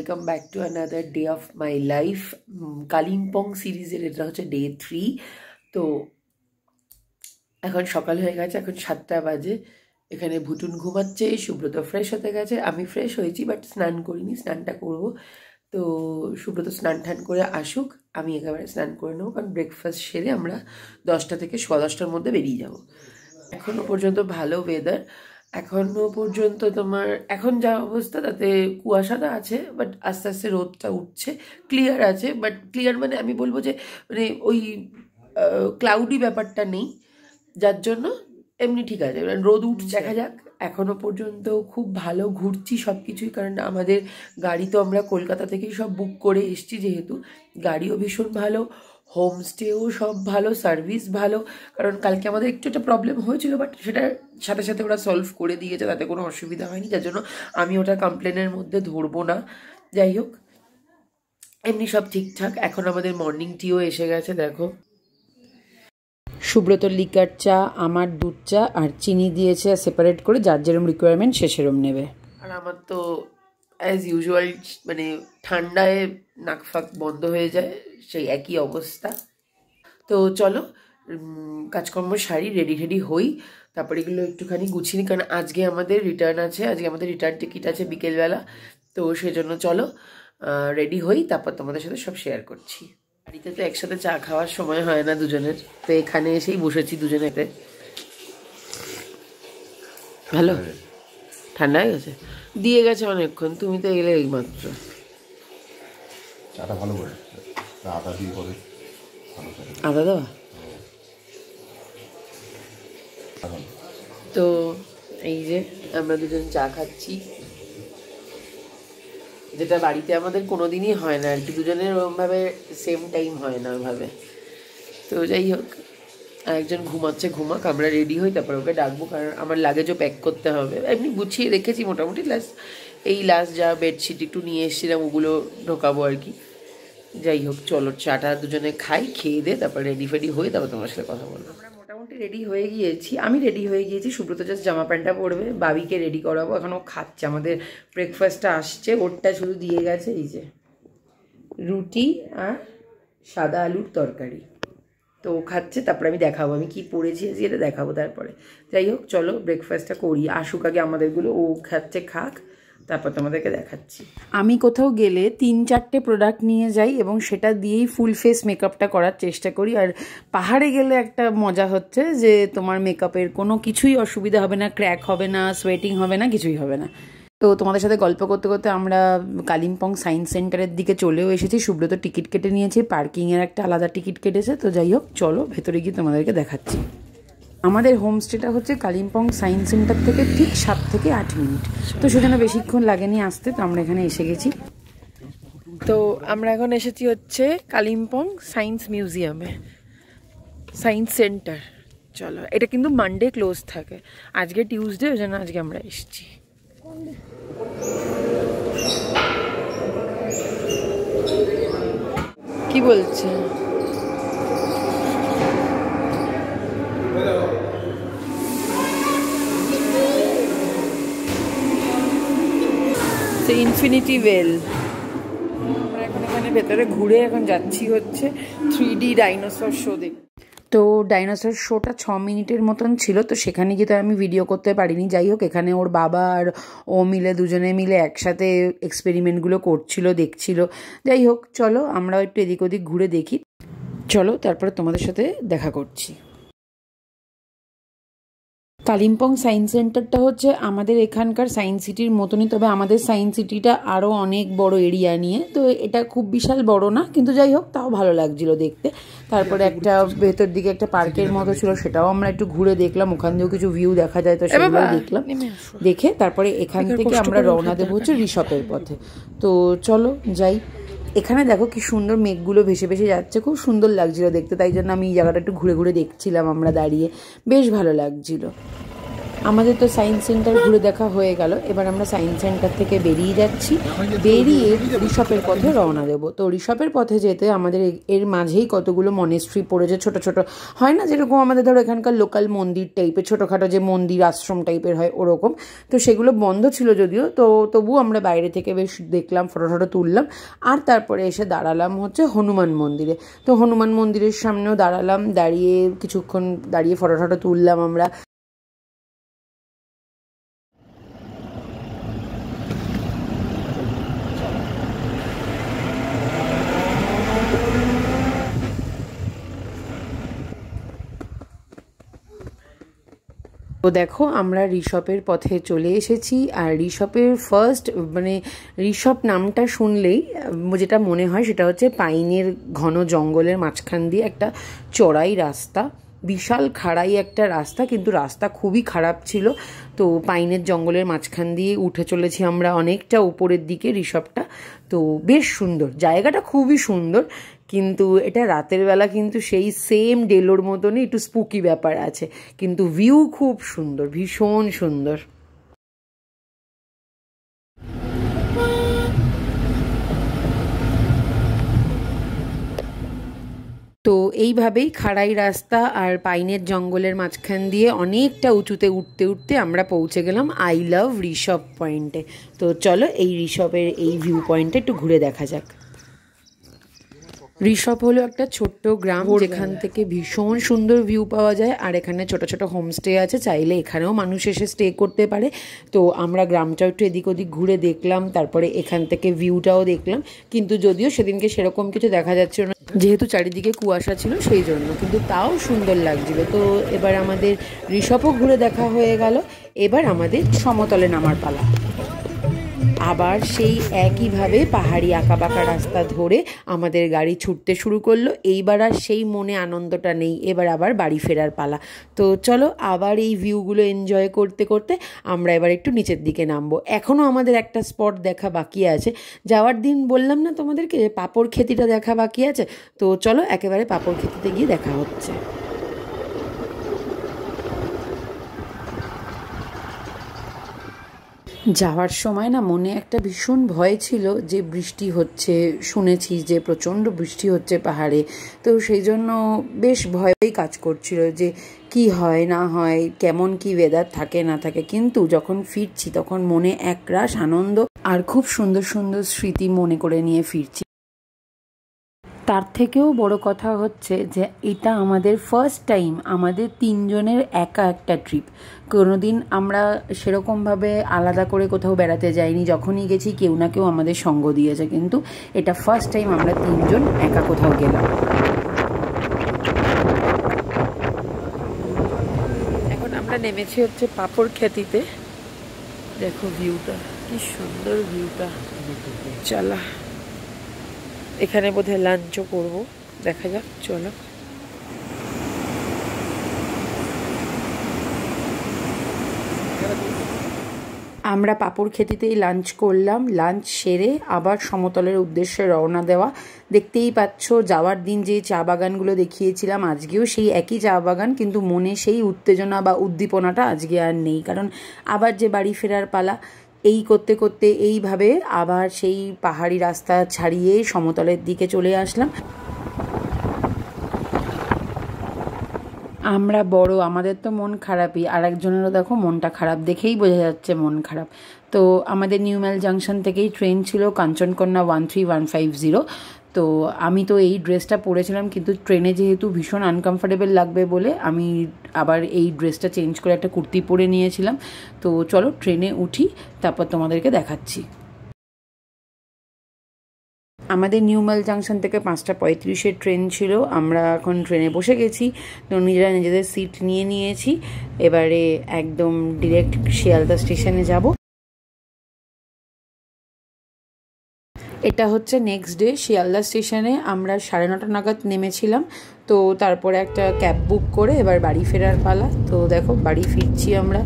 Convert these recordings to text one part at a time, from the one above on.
Welcome back to another day of my life. Kalimpong সিরিজের এটা হচ্ছে ডে 3। তো এখন সকাল হয়ে গেছে, এখন 7টা বাজে। এখানে ভুটুন ঘুমাচ্ছে, সুব্রত ফ্রেশ হতে গেছে, আমি ফ্রেশ হয়েছি বাট স্নান করিনি, স্নানটা করব। তো সুব্রত স্নান টান করে আসুক, আমি একেবারে স্নান করে নেবো, কারণ ব্রেকফাস্ট সেরে আমরা 10টা থেকে 10:15টার মধ্যে বেরিয়ে যাব। এখনও পর্যন্ত ভালো ওয়েদার, এখনও পর্যন্ত তোমার এখন যা অবস্থা তাতে কুয়াশাটা আছে, বাট আস্তে আস্তে রোদটা উঠছে, ক্লিয়ার আছে। বাট ক্লিয়ার মানে আমি বলবো যে মানে ওই ক্লাউডি ব্যাপারটা নেই, যার জন্য এমনি ঠিক আছে, রোদ উঠছে, দেখা যাক। এখনও পর্যন্ত খুব ভালো ঘুরছি সব কিছুই, কারণ আমাদের গাড়ি তো আমরা কলকাতা থেকেই সব বুক করে এসছি, যেহেতু গাড়িও ভীষণ ভালো, হোমস্টেও সব ভালো, সার্ভিস ভালো। কারণ কালকে আমাদের একটু একটা প্রবলেম হয়েছিল, বাট সেটার সাথে সাথে ওরা সলভ করে দিয়েছে, তাতে কোনো অসুবিধা হয়নি, যার জন্য আমি ওটা কমপ্লেনের মধ্যে ধরবো না। যাই হোক, এমনি সব ঠিকঠাক। এখন আমাদের মর্নিং টিও এসে গেছে, দেখো। সুব্রত লিকার চা, আমার দুধ চা আর চিনি দিয়েছে সেপারেট করে, যার যেরম রিকোয়ারমেন্ট সে সেরম নেবে। আর আমার তো অ্যাজ ইউজুয়াল মানে ঠান্ডায় নাক ফাক বন্ধ হয়ে যায়, সেই একই অবস্থা। তো চলো কাজকর্ম সারি, রেডি হই, তারপরে এগুলো একটুখানি গুছিয়ে, কারণ আজকে আমাদের রিটার্ন আছে, আজকে আমাদের রিটার্ন টিকিট আছে বিকেলবেলা। তো সেজন্য চলো রেডি হই, তারপর তোমাদের সাথে সব শেয়ার করছি। বাড়িতে তো একসাথে চা খাওয়ার সময় হয় না দুজনের, তো এখানে এসেই বসেছি দুজনেতে। ভালো ঠান্ডা হয়ে গেছে, দিয়ে গেছে অনেকক্ষণ, তুমি তো এলে এই মাত্র। চাটা ভালো করে আদা দিয়ে করে, আদা দেওয়া। তো এই যে আমরা দুজন চা খাচ্ছি, যেটা বাড়িতে আমাদের কোনোদিনই হয় না আর কি, দুজনের ওরমভাবে সেম টাইম হয় না ওইভাবে। তো যাই হোক, একজন ঘুমাচ্ছে, ঘুমাক, আমরা রেডি হই, তারপর ওকে ডাকবো, কারণ আমার লাগেজও প্যাক করতে হবে। এমনি গুছিয়ে রেখেছি মোটামুটি, লাস্ট যা বেডশিট একটু নিয়ে এসেছিলাম ওগুলো ঢোকাবো আর কি। যাই হোক, চলো চাটা দুজনে খাই, খেয়ে দে, তারপর রেডি ফেডি হয়ে তারপর তোমার সাথে কথা বলবো। আমরা মোটামুটি রেডি হয়ে গিয়েছি, আমি রেডি হয়ে গিয়েছি, সুব্রত জাস্ট জামা প্যান্টটা পরবে, বাবিকে রেডি করাবো, এখনও খাচ্ছে। আমাদের ব্রেকফাস্টটা আসছে, ওরটা শুধু দিয়ে গেছে এই যে রুটি আর সাদা আলুর তরকারি, তো খাচ্ছে, তারপরে আমি দেখাবো আমি কি পড়েছি আজকে, এটা দেখাবো তারপরে। যাই হোক, চলো ব্রেকফাস্টটা করি, আসুক আগে আমাদেরগুলো, ও খাচ্ছে, খাক, তারপর তোমাদেরকে দেখাচ্ছি। আমি কোথাও গেলে 3-4টে প্রোডাক্ট নিয়ে যাই এবং সেটা দিয়েই ফুল ফেস মেকআপটা করার চেষ্টা করি। আর পাহাড়ে গেলে একটা মজা হচ্ছে যে তোমার মেকআপের কোনো কিছুই অসুবিধা হবে না, ক্র্যাক হবে না, সোয়েটিং হবে না, কিছুই হবে না। তো তোমাদের সাথে গল্প করতে করতে আমরা কালিম্পং সায়েন্স সেন্টারের দিকে চলেও এসেছি। সুব্রত টিকিট কেটে নিয়েছে, পার্কিংয়ের একটা আলাদা টিকিট কেটেছে। তো যাই হোক, চলো ভেতরে গিয়ে তোমাদেরকে দেখাচ্ছি। আমাদের হোমস্টেটা হচ্ছে কালিম্পং সায়েন্স সেন্টার থেকে ঠিক 7 থেকে 8 মিনিট, তো সেজন্য বেশিক্ষণ লাগেনি আসতে। তো আমরা এখানে এসে গেছি। তো আমরা এখন এসেছি হচ্ছে কালিম্পং সায়েন্স মিউজিয়ামে, সায়েন্স সেন্টার। চলো, এটা কিন্তু মানডে ক্লোজ থাকে, আজকে টিউসডে, ওই জন্য আজকে আমরা এসেছি। কি বলছে? Infinity well. আমরা এখন এখানে ভেতরে ঘুরে এখন যাচ্ছি হচ্ছে 3D ডাইনোসর শো দেখতে। তো ডাইনোসর শোটা 6 মিনিটের মতন ছিল, তো সেখানে গিয়ে তো আমি ভিডিও করতে পারিনি। যাই হোক, এখানে ওর বাবা আর ও মিলে, দুজনে মিলে একসাথে এক্সপেরিমেন্টগুলো করছিল, দেখছিল। যাই হোক, চলো আমরা একটু এদিক ওদিক ঘুরে দেখি, চলো তারপরে তোমাদের সাথে দেখা করছি। কালিম্পং সায়েন্স সেন্টারটা হচ্ছে আমাদের এখানকার সায়েন্স সিটির মতনই, তবে আমাদের সায়েন্স সিটিটা আরও অনেক বড় এরিয়া নিয়ে, তো এটা খুব বিশাল বড় না, কিন্তু যাই হোক তাও ভালো লাগছিল দেখতে। তারপরে একটা ভেতর দিকে একটা পার্কের মতো ছিল, সেটাও আমরা একটু ঘুরে দেখলাম, ওখান থেকেও কিছু ভিউ দেখা যায়, তো সেগুলো দেখলাম। দেখে তারপরে এখান থেকে আমরা রওনা দেবো হচ্ছে ঋষভের পথে। তো চলো যাই। এখানে দেখো কি সুন্দর মেঘগুলো ভেসে ভেসে যাচ্ছে, খুব সুন্দর লাগছিল দেখতে, তাই জন্য আমি এই জায়গাটা একটু ঘুরে ঘুরে দেখছিলাম আমরা দাঁড়িয়ে, বেশ ভালো লাগছিল। আমাদের তো সায়েন্স সেন্টার ঘুরে দেখা হয়ে গেল। এবার আমরা সায়েন্স সেন্টার থেকে বেরিয়ে যাচ্ছি, বেরিয়ে ঋষভের পথে রওনা দেবো। তো ঋষভের পথে যেতে আমাদের এর মাঝেই কতগুলো মনেস্ট্রি পড়েছে, ছোট ছোট হয় না, যেরকম আমাদের ধরো এখানকার লোকাল মন্দির টাইপের, ছোটোখাটো যে মন্দির আশ্রম টাইপের হয় ওরকম। তো সেগুলো বন্ধ ছিল যদিও, তো তবুও আমরা বাইরে থেকে বেশ দেখলাম, ফটো টটো তুললাম। আর তারপরে এসে দাঁড়ালাম হচ্ছে হনুমান মন্দিরে। তো হনুমান মন্দিরের সামনেও দাঁড়ালাম, দাঁড়িয়ে কিছুক্ষণ দাঁড়িয়ে ফটো টটো তুললাম আমরা। তো দেখো আমরা ঋষভের পথে চলে এসেছি। আর ঋষভের ফার্স্ট মানে ঋষভ নামটা শুনলেই যেটা মনে হয় সেটা হচ্ছে পাইনের ঘন জঙ্গলের মাঝখান দিয়ে একটা চড়াই রাস্তা, বিশাল খাড়াই একটা রাস্তা, কিন্তু রাস্তা খুবই খারাপ ছিল। তো পাইনের জঙ্গলের মাঝখান দিয়ে উঠে চলেছি আমরা অনেকটা উপরের দিকে ঋষভটা। তো বেশ সুন্দর জায়গাটা, খুবই সুন্দর। কিন্তু এটা রাতের বেলা কিন্তু সেই সেম ডেলোর মতনই একটু স্পুকি ব্যাপার আছে, কিন্তু ভিউ খুব সুন্দর, ভীষণ সুন্দর। তো এইভাবেই খাড়াই রাস্তা আর পাইনের জঙ্গলের মাঝখান দিয়ে অনেকটা উঁচুতে উঠতে উঠতে আমরা পৌঁছে গেলাম আই লাভ ঋষভ পয়েন্টে। তো চলো এই ঋষভের এই ভিউ পয়েন্টে একটু ঘুরে দেখা যাক। ঋষভ হলো একটা ছোট্ট গ্রাম, যেখান থেকে ভীষণ সুন্দর ভিউ পাওয়া যায়। আর এখানে ছোট ছোট হোমস্টে আছে, চাইলে এখানেও মানুষ এসে স্টে করতে পারে। তো আমরা গ্রামটাও একটু এদিক ওদিক ঘুরে দেখলাম, তারপরে এখান থেকে ভিউটাও দেখলাম। কিন্তু যদিও সেদিনকে সেরকম কিছু দেখা যাচ্ছিল না, যেহেতু চারিদিকে কুয়াশা ছিল সেই জন্য, কিন্তু তাও সুন্দর লাগছিল। তো এবার আমাদের ঋষভও ঘুরে দেখা হয়ে গেল। এবার আমাদের সমতলে নামার পালা। আবার সেই একইভাবে পাহাড়ি আঁকাবাঁকা রাস্তা ধরে আমাদের গাড়ি ছুটতে শুরু করলো। এইবার আর সেই মনে আনন্দটা নেই, এবার আবার বাড়ি ফেরার পালা। তো চলো আবার এই ভিউগুলো এনজয় করতে করতে আমরা এবার একটু নিচের দিকে নামবো। এখনও আমাদের একটা স্পট দেখা বাকি আছে। যাওয়ার দিন বললাম না তোমাদেরকে যে পাঁপড় খেতিটা দেখা বাকি আছে। তো চলো একেবারে পাঁপড় খেতিতে গিয়ে দেখা হচ্ছে। যাওয়ার সময় না মনে একটা ভীষণ ভয় ছিল যে বৃষ্টি হচ্ছে, শুনেছি যে প্রচণ্ড বৃষ্টি হচ্ছে পাহাড়ে। তো সেই জন্য বেশ ভয়ই কাজ করছিল যে কি হয় না হয়, কেমন কি ওয়েদার থাকে না থাকে। কিন্তু যখন ফিরছি তখন মনে একরাশ আনন্দ আর খুব সুন্দর সুন্দর স্মৃতি মনে করে নিয়ে ফিরছি। তার থেকেও বড় কথা হচ্ছে যে এটা আমাদের ফার্স্ট টাইম আমাদের তিনজনের একা একটা ট্রিপ। কোনোদিন আমরা সেরকমভাবে আলাদা করে কোথাও বেড়াতে যাইনি, যখনই গেছি কেউ না কেউ আমাদের সঙ্গ দিয়েছে, কিন্তু এটা ফার্স্ট টাইম আমরা তিনজন একা কোথাও গেলাম। এখন আমরা নেমেছি হচ্ছে পাঁপড় খেতিতে। দেখো ভিউটা, কি সুন্দর ভিউটা। চলা এখানে বোধহয় লাঞ্চও করবো, দেখা যাক। চলো আমরা পাঁপড় খেতিতেই লাঞ্চ করলাম। লাঞ্চ সেরে আবার সমতলের উদ্দেশ্যে রওনা দেওয়া। দেখতেই পাচ্ছ যাওয়ার দিন যে চা বাগানগুলো দেখিয়েছিলাম আজকেও সেই একই চা বাগান, কিন্তু মনে সেই উত্তেজনা বা উদ্দীপনাটা আজকে আর নেই, কারণ আবার যে বাড়ি ফেরার পালা। এই করতে করতে এইভাবে আবার সেই পাহাড়ি রাস্তা ছাড়িয়ে সমতলের দিকে চলে আসলাম। আমরা বড়, আমাদের তো মন খারাপই, আর একজনেরও দেখো মনটা খারাপ, দেখেই বোঝা যাচ্ছে মন খারাপ। তো আমাদের নিউম্যাল জাংশন থেকেই ট্রেন ছিল কাঞ্চনকন্যা 13150। তো আমি তো এই ড্রেসটা পরেছিলাম, কিন্তু ট্রেনে যেহেতু ভীষণ আনকমফোর্টেবল লাগবে বলে আমি আবার এই ড্রেসটা চেঞ্জ করে একটা কুর্তি পরে নিয়েছিলাম। তো চলো ট্রেনে উঠি, তারপর তোমাদেরকে দেখাচ্ছি। আমাদের নিউম্যাল জাংশন থেকে 5:35-এর ট্রেন ছিল। আমরা এখন ট্রেনে বসে গেছি, তো নিজেরা নিজেদের সিট নিয়ে নিয়েছি। এবারে একদম ডিরেক্ট শিয়ালদা স্টেশনে যাব। এটা হচ্ছে নেক্সট ডে। শিয়ালদা স্টেশনে আমরা 9:30 নাগাদ নেমেছিলাম। তো তারপরে একটা ক্যাব বুক করে এবার বাড়ি ফেরার পালা। তো দেখো বাড়ি ফিরছি আমরা।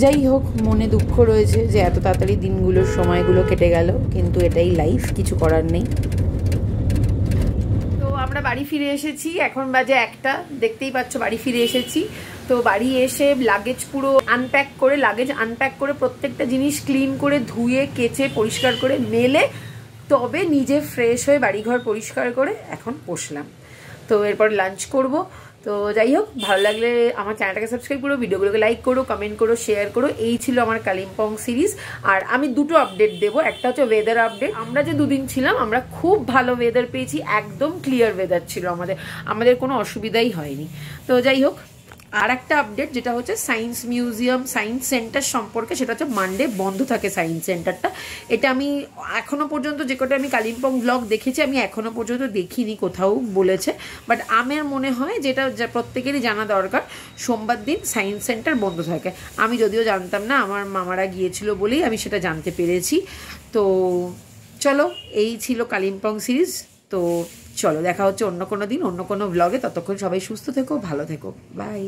যাই হোক, মনে দুঃখ রয়েছে যে এত তাড়াতাড়ি দিনগুলোর সময়গুলো কেটে গেল, কিন্তু এটাই লাইফ, কিছু করার নেই। তো আমরা বাড়ি ফিরে এসেছি, এখন বাজে 1টা, দেখতেই পাচ্ছ বাড়ি ফিরে এসেছি। তো বাড়ি এসে লাগেজ পুরো লাগেজ আনপ্যাক করে প্রত্যেকটা জিনিস ক্লিন করে ধুয়ে কেচে পরিষ্কার করে মেলে তবে নিজে ফ্রেশ হয়ে বাড়িঘর পরিষ্কার করে এখন বসলাম। তো এরপর লাঞ্চ করব। তো যাই হোক, ভালো লাগলে আমার চ্যানেলটাকে সাবস্ক্রাইব করো, ভিডিওগুলোকে লাইক করো, কমেন্ট করো, শেয়ার করো। এই ছিল আমার কালিম্পং সিরিজ। আর আমি দুটো আপডেট দেবো, একটা হচ্ছে ওয়েদার আপডেট। আমরা যে দুদিন ছিলাম আমরা খুব ভালো ওয়েদার পেয়েছি, একদম ক্লিয়ার ওয়েদার ছিল, আমাদের কোনো অসুবিধাই হয়নি। তো যাই হোক, আর একটা আপডেট যেটা হচ্ছে সায়েন্স মিউজিয়াম, সায়েন্স সেন্টার সম্পর্কে, সেটা হচ্ছে মানডে বন্ধ থাকে সায়েন্স সেন্টারটা। এটা আমি এখনো পর্যন্ত যে কটা আমি কালিম্পং ব্লগ দেখেছি, আমি এখনো পর্যন্ত দেখিনি কোথাও বলেছে, বাট আমার মনে হয় যেটা প্রত্যেকেরই জানা দরকার, সোমবার দিন সায়েন্স সেন্টার বন্ধ থাকে। আমি যদিও জানতাম না, আমার মামারা গিয়েছিল বলেই আমি সেটা জানতে পেরেছি। তো চলো, এই ছিল কালিম্পং সিরিজ। তো চলো, দেখা হচ্ছে অন্য কোনো দিন অন্য কোনো ব্লগে। ততক্ষণ সবাই সুস্থ থেকো, ভালো থেকো, বাই।